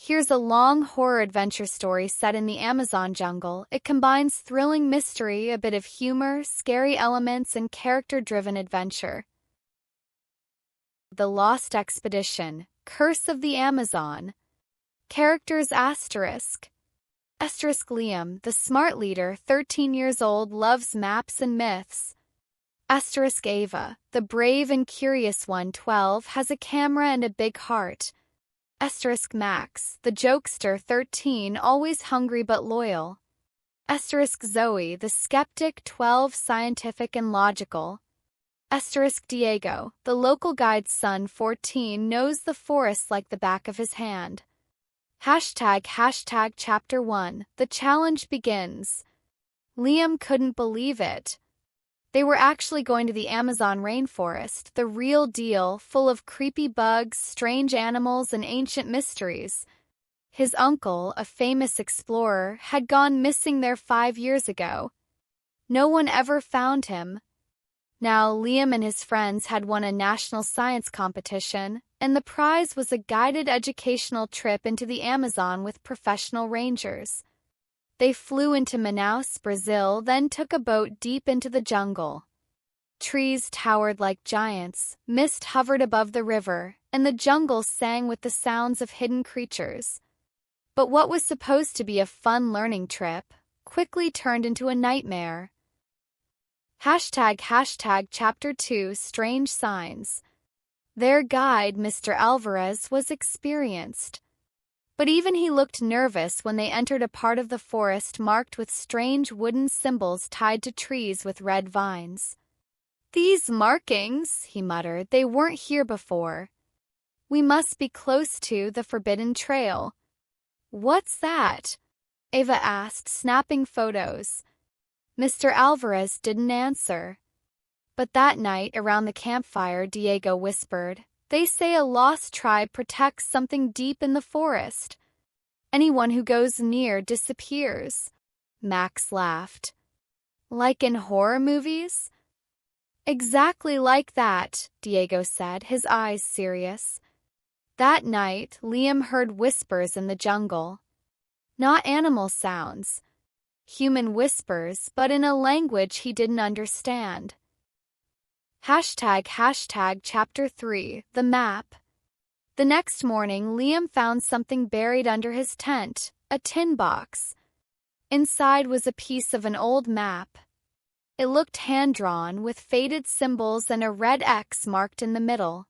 Here's a long horror adventure story set in the Amazon jungle. It combines thrilling mystery, a bit of humor, scary elements, and character-driven adventure. The Lost Expedition, Curse of the Amazon. Characters Asterisk. Liam, the smart leader, 13 years old, loves maps and myths. Ava, the brave and curious one, 12, has a camera and a big heart. Max, the jokester, 13, always hungry but loyal. Zoe, the skeptic, 12, scientific and logical. Diego, the local guide's son, 14, knows the forest like the back of his hand. Chapter 1, the challenge begins. Liam couldn't believe it. They were actually going to the Amazon rainforest, the real deal, full of creepy bugs, strange animals, and ancient mysteries. His uncle, a famous explorer, had gone missing there 5 years ago. No one ever found him. Now, Liam and his friends had won a national science competition, and the prize was a guided educational trip into the Amazon with professional rangers. They flew into Manaus, Brazil, then took a boat deep into the jungle. Trees towered like giants, mist hovered above the river, and the jungle sang with the sounds of hidden creatures. But what was supposed to be a fun learning trip quickly turned into a nightmare. Chapter 2, Strange Signs. Their guide, Mr. Alvarez, was experienced. But even he looked nervous when they entered a part of the forest marked with strange wooden symbols tied to trees with red vines. "These markings," he muttered, "they weren't here before. We must be close to the Forbidden Trail." "What's that?" Ava asked, snapping photos. Mr. Alvarez didn't answer. But that night, around the campfire, Diego whispered, "They say a lost tribe protects something deep in the forest. Anyone who goes near disappears." Max laughed. "Like in horror movies?" "Exactly like that," Diego said, his eyes serious. That night, Liam heard whispers in the jungle. Not animal sounds. Human whispers, but in a language he didn't understand. Chapter 3, the map. The next morning, Liam found something buried under his tent, a tin box. Inside was a piece of an old map. It looked hand-drawn, with faded symbols and a red X marked in the middle.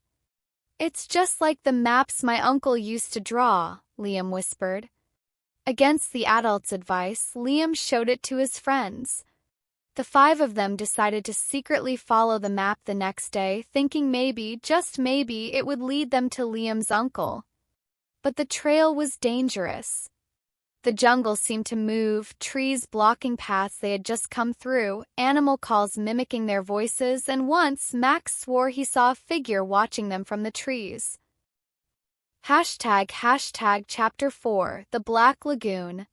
"It's just like the maps my uncle used to draw," Liam whispered. Against the adults' advice, Liam showed it to his friends. The 5 of them decided to secretly follow the map the next day, thinking maybe, just maybe, it would lead them to Liam's uncle. But the trail was dangerous. The jungle seemed to move, trees blocking paths they had just come through, animal calls mimicking their voices, and once Max swore he saw a figure watching them from the trees. Chapter 4, the Black Lagoon.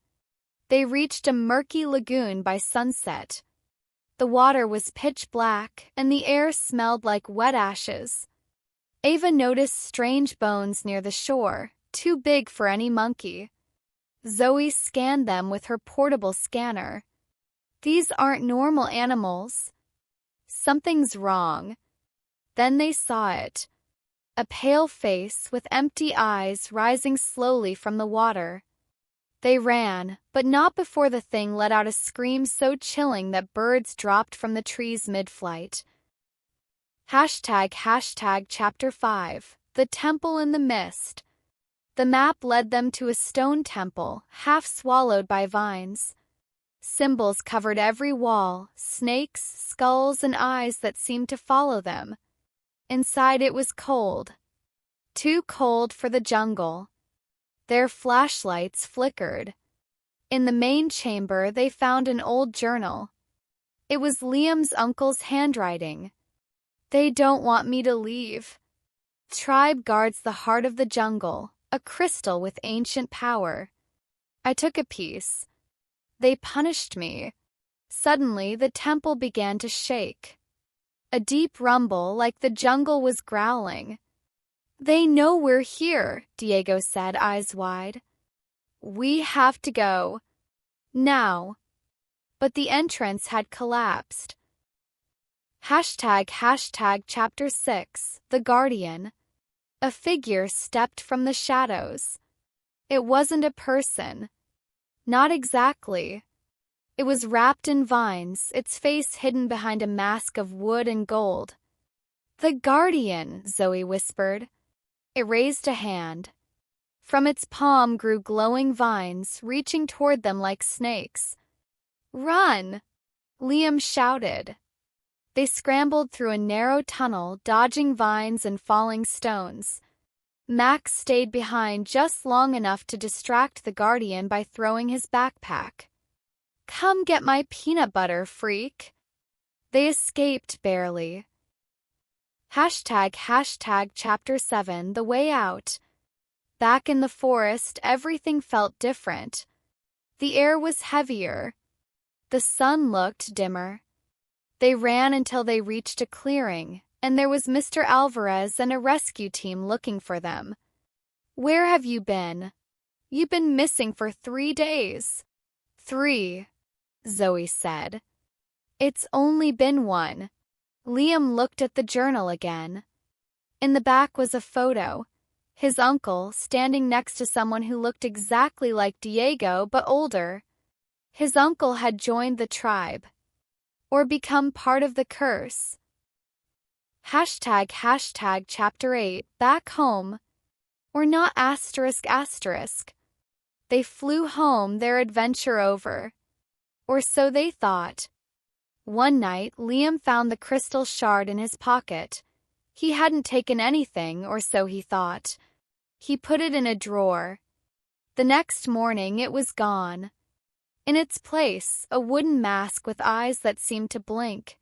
They reached a murky lagoon by sunset. The water was pitch black, and the air smelled like wet ashes. Ava noticed strange bones near the shore, too big for any monkey. Zoe scanned them with her portable scanner. "These aren't normal animals. Something's wrong." Then they saw it. A pale face with empty eyes rising slowly from the water. They ran, but not before the thing let out a scream so chilling that birds dropped from the trees mid-flight. Chapter 5, the Temple in the Mist. The map led them to a stone temple, half swallowed by vines. Symbols covered every wall, snakes, skulls, and eyes that seemed to follow them. Inside it was cold. Too cold for the jungle. Their flashlights flickered. In the main chamber, they found an old journal. It was Liam's uncle's handwriting. "They don't want me to leave. Tribe guards the heart of the jungle, a crystal with ancient power. I took a piece. They punished me." Suddenly, the temple began to shake. A deep rumble, like the jungle was growling. "They know we're here," Diego said, eyes wide. We have to go. Now. But the entrance had collapsed. Chapter 6 The Guardian. A figure stepped from the shadows. It wasn't a person. Not exactly. It was wrapped in vines, its face hidden behind a mask of wood and gold. The Guardian, Zoe whispered. It raised a hand. From its palm grew glowing vines, reaching toward them like snakes. Run! Liam shouted. They scrambled through a narrow tunnel, dodging vines and falling stones. Max stayed behind just long enough to distract the Guardian by throwing his backpack. Come get my peanut butter, freak. They escaped barely. Chapter 7 The Way Out. Back in the forest, everything felt different. The air was heavier. The sun looked dimmer. They ran until they reached a clearing, and there was Mr. Alvarez and a rescue team looking for them. Where have you been? You've been missing for 3 days. 3, Zoe said. It's only been 1. Liam looked at the journal again. In the back was a photo. His uncle, standing next to someone who looked exactly like Diego but older. His uncle had joined the tribe. Or become part of the curse. Chapter 8 Back home. Or not ***. They flew home, their adventure over. Or so they thought. One night, Liam found the crystal shard in his pocket. He hadn't taken anything, or so he thought. He put it in a drawer. The next morning, it was gone. In its place, a wooden mask with eyes that seemed to blink.